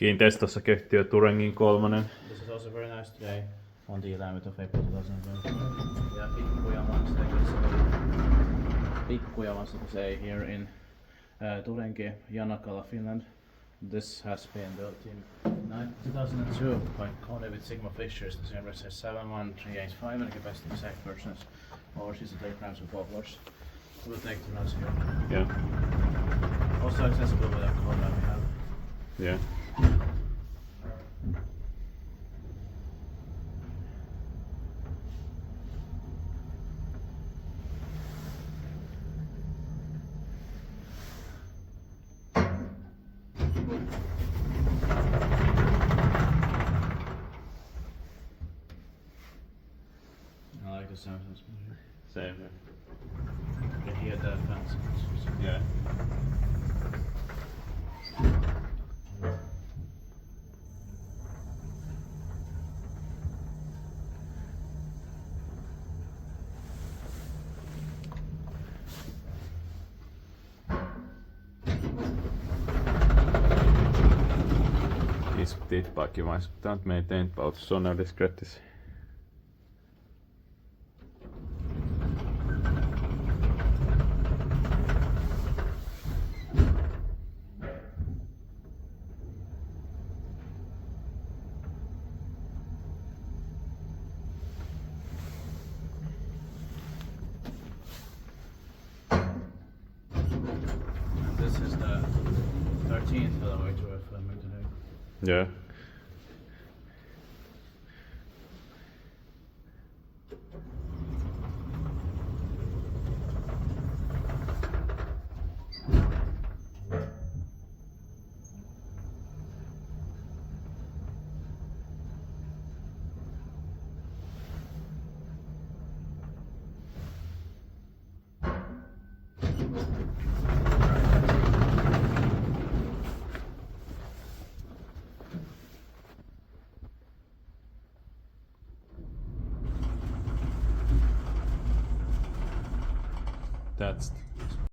Kiinteistössä kehtiö Turenkin 3. This is also very nice today on the 11th of April 2020. Yeah, Pikkukuja wants to say, Pikkukuja wants to say here in Turenki, Janakkala, Finland. This has been built in 2002 by Kone with Sigma Fishers. The number says 71385 and the capacity of 6 persons. Overseas at 8 grams of bubblers. We'll take the notes here. Yeah. Also accessible with the Kone we have. Yeah. I like the sound. Same. You can hear the fans. Yeah. Diskuterar mais tant meidän på såna diskretis. This is the 13th elevator we're filming today. Yeah. That's